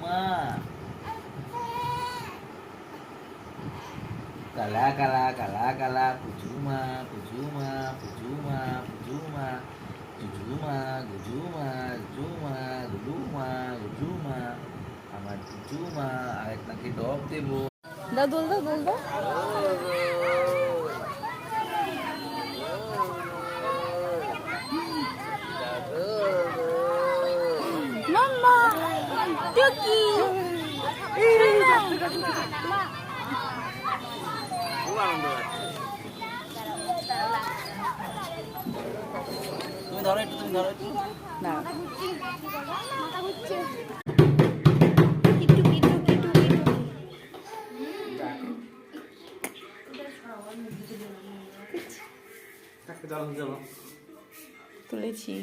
কুচুমা কালা কালা কালা কালা কুচুমা কুচুমা কুচুমা কুচুমা কুচুমা গুজুমা গুজুমা গুলুমা গুজুমা আমার কুচুমা আরেক নাকি ডব দেবো দাও দোল দাও দোল দাও মাম্মা টুকি তুমি ধরো একটু না তুলেছি